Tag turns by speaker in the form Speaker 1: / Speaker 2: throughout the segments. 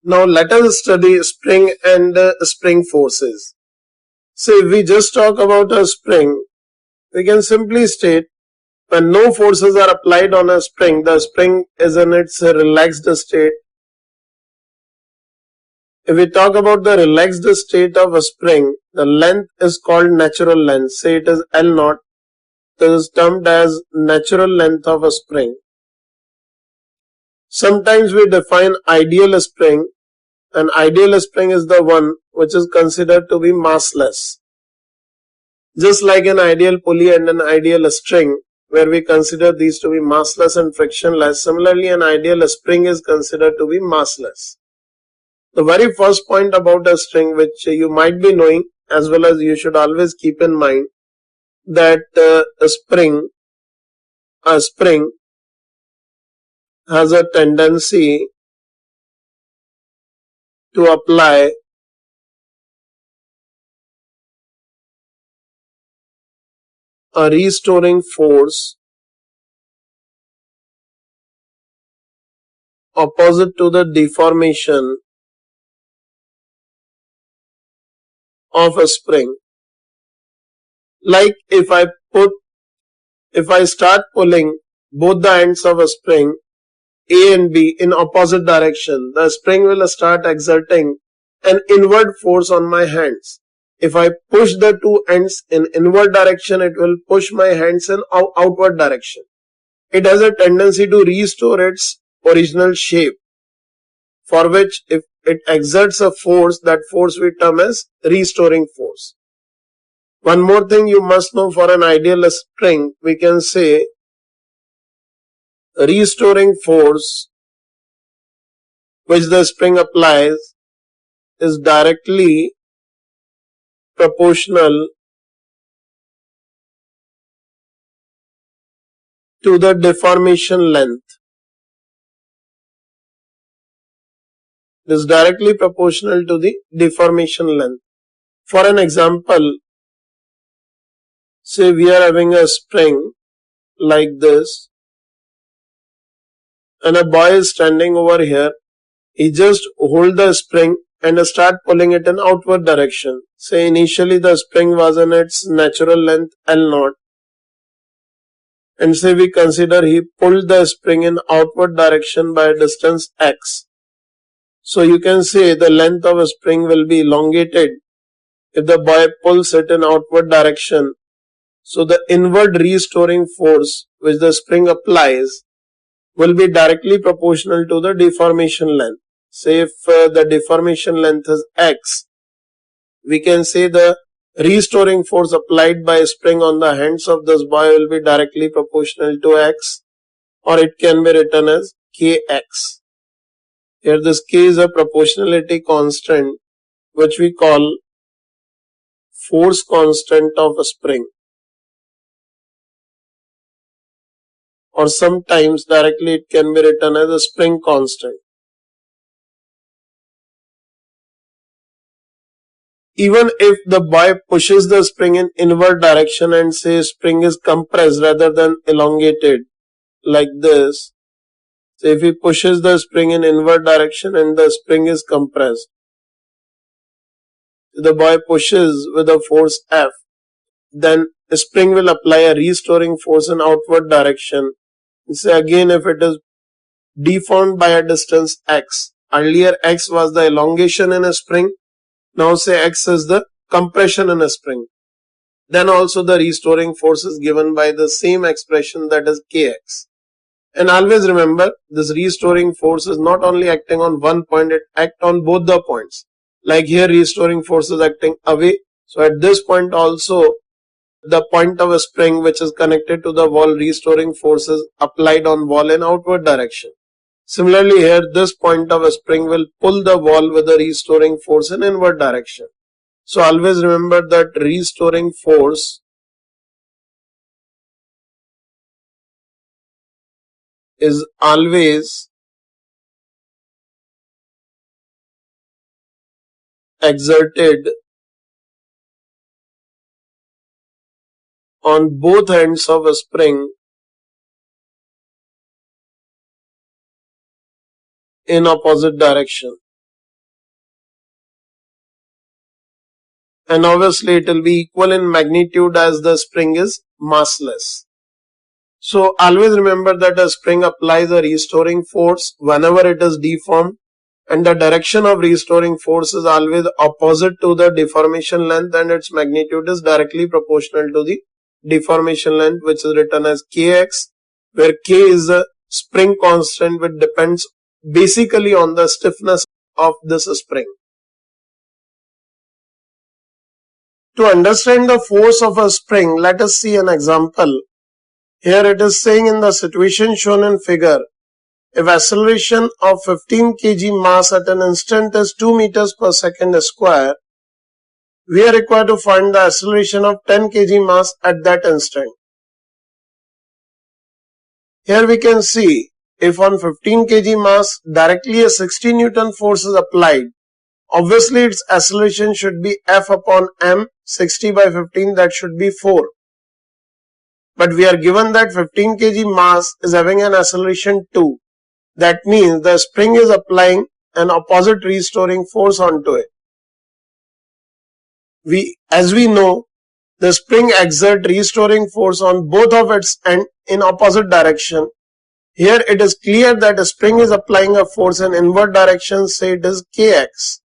Speaker 1: Now let us study spring and spring forces. So if we just talk about a spring, we can simply state when no forces are applied on a spring, the spring is in its relaxed state. If we talk about the relaxed state of a spring, the length is called natural length. Say it is L naught. This is termed as natural length of a spring. Sometimes we define ideal spring. An ideal spring is the one which is considered to be massless. Just like an ideal pulley and an ideal string, where we consider these to be massless and frictionless, similarly an ideal spring is considered to be massless. The very first point about a string which you might be knowing, as well as you should always keep in mind, that a spring has a tendency to apply a restoring force opposite to the deformation of a spring. Like if I start pulling both the ends of a spring A and B in opposite direction, the spring will start exerting an inward force on my hands. If I push the two ends in inward direction, it will push my hands in outward direction. It has a tendency to restore its original shape, for which if it exerts a force, that force we term as restoring force. One more thing you must know, for an ideal spring, we can say restoring force which the spring applies is directly proportional to the deformation length. It is directly proportional to the deformation length. For an example, say we are having a spring like this, and a boy is standing over here. He just hold the spring and start pulling it in outward direction. Say initially the spring was in its natural length L naught, and say we consider he pulled the spring in outward direction by a distance x. So you can say the length of a spring will be elongated if the boy pulls it in outward direction. So the inward restoring force which the spring applies will be directly proportional to the deformation length. Say if the deformation length is x, we can say the restoring force applied by a spring on the hands of this boy will be directly proportional to x, or it can be written as kx. Here this k is a proportionality constant which we call force constant of a spring, or sometimes directly it can be written as a spring constant. Even if the boy pushes the spring in inward direction and say spring is compressed rather than elongated like this, so if he pushes the spring in inward direction and the spring is compressed, the boy pushes with a force F, then the spring will apply a restoring force in outward direction. So again, if it is deformed by a distance x, earlier x was the elongation in a spring, now say x is the compression in a spring, then also the restoring force is given by the same expression, that is kx. And always remember, this restoring force is not only acting on one point, it acts on both the points. Like here restoring force is acting away, so at this point also the point of a spring which is connected to the wall, restoring force is applied on wall in outward direction. Similarly here this point of a spring will pull the wall with a restoring force in inward direction. So always remember that restoring force is always exerted on both ends of a spring in opposite direction. and obviously it will be equal in magnitude as the spring is massless. So always remember that a spring applies a restoring force whenever it is deformed, and the direction of restoring force is always opposite to the deformation length, and its magnitude is directly proportional to the deformation length, which is written as kx, where k is the spring constant which depends basically on the stiffness of this spring. To understand the force of a spring, let us see an example. Here it is saying in the situation shown in figure, if acceleration of 15 kg mass at an instant is 2 meters per second square, we are required to find the acceleration of 10 kg mass at that instant. Here we can see, if on 15 kg mass directly a 60 Newton force is applied, obviously its acceleration should be F upon m, 60 by 15, that should be 4. But we are given that 15 kg mass is having an acceleration 2. That means the spring is applying an opposite restoring force onto it. As we know, the spring exerts restoring force on both of its ends in opposite direction. Here it is clear that a spring is applying a force in inward direction, say it is kx.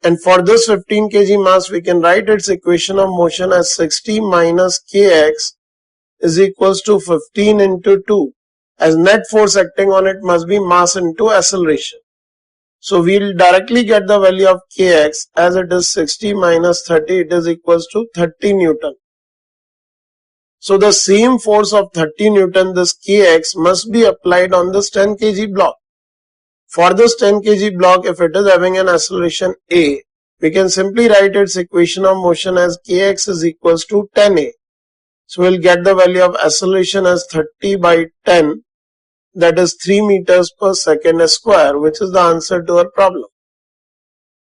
Speaker 1: And for this 15 kg mass, we can write its equation of motion as 60 minus kx is equals to 15 into 2. As net force acting on it must be mass into acceleration. So we will directly get the value of kx as it is 60 minus 30, it is equals to 30 Newton. So the same force of 30 Newton, this kx, must be applied on this 10 kg block. For this 10 kg block, if it is having an acceleration a, we can simply write its equation of motion as kx is equals to 10a. So we'll get the value of acceleration as 30 by 10, that is 3 meters per second square, which is the answer to our problem.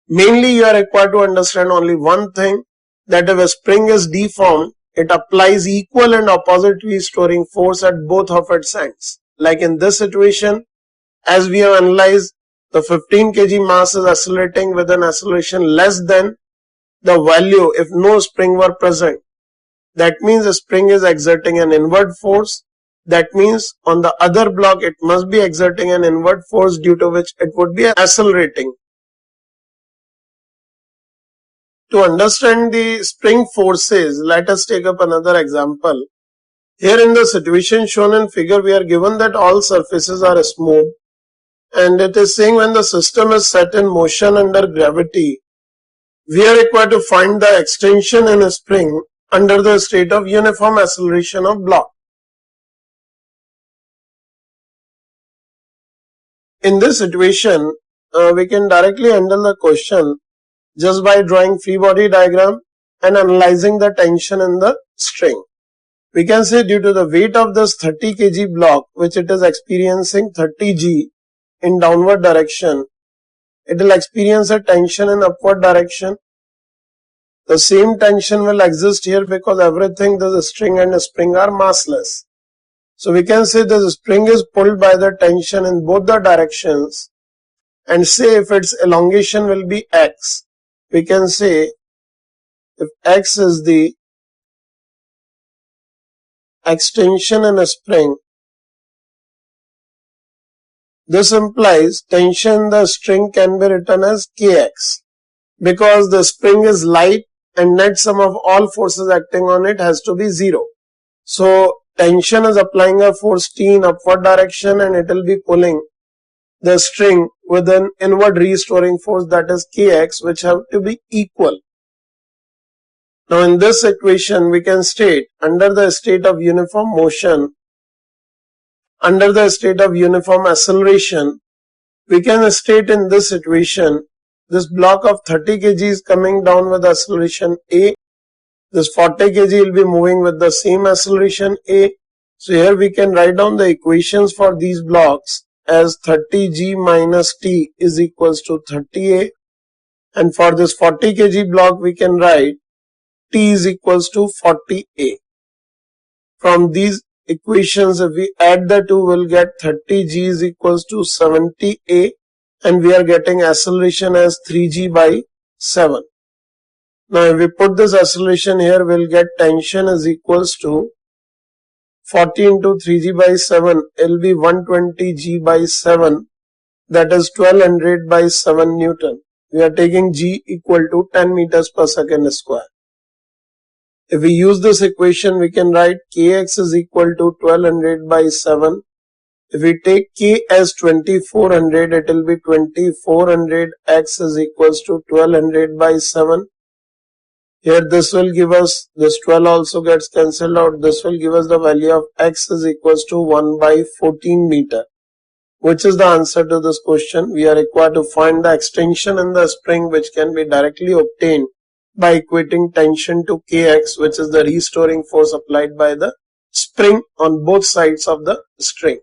Speaker 1: Mainly you are required to understand only one thing, that if a spring is deformed, it applies equal and opposite restoring force at both of its ends. Like in this situation, as we have analyzed, the 15 kg mass is accelerating with an acceleration less than the value if no spring were present. That means the spring is exerting an inward force. That means on the other block it must be exerting an inward force, due to which it would be accelerating. To understand the spring forces, let us take up another example. Here in the situation shown in figure, we are given that all surfaces are smooth, and it is saying when the system is set in motion under gravity, we are required to find the extension in a spring under the state of uniform acceleration of block. In this situation, we can directly handle the question just by drawing free body diagram and analyzing the tension in the string. We can say due to the weight of this 30 kg block, which it is experiencing 30 G in downward direction, it will experience a tension in upward direction. The same tension will exist here because everything, the string and the spring, are massless. So we can say the spring is pulled by the tension in both the directions, and say if its elongation will be x, we can say if x is the extension in a spring, this implies tension in the string can be written as kx, because the spring is light and net sum of all forces acting on it has to be 0. So tension is applying a force T in upward direction, and it will be pulling the string with an inward restoring force, that is kx, which have to be equal. Now in this equation we can state under the state of uniform motion, under the state of uniform acceleration, we can state in this situation this block of 30 kg is coming down with acceleration a, this 40 kg will be moving with the same acceleration a. So here we can write down the equations for these blocks as 30 g minus t is equals to 30a, and for this 40 kg block we can write t is equals to 40a. From these equations, if we add the two, we'll get 30 g is equals to 70a, and we are getting acceleration as 3g by 7. Now if we put this acceleration here, we'll get tension is equals to 40 into 3g by 7, it'll be 120 g by 7, that is 1200 by 7 Newton. We are taking g equal to 10 meters per second square. If we use this equation, we can write kx is equal to 1200 by 7. If we take k as 2400, it will be 2400 x is equals to 1200 by 7. Here this will give us, this 12 also gets cancelled out. This will give us the value of x is equals to 1 by 14 meter. Which is the answer to this question? We are required to find the extension in the spring, which can be directly obtained by equating tension to kx, which is the restoring force applied by the spring on both sides of the string.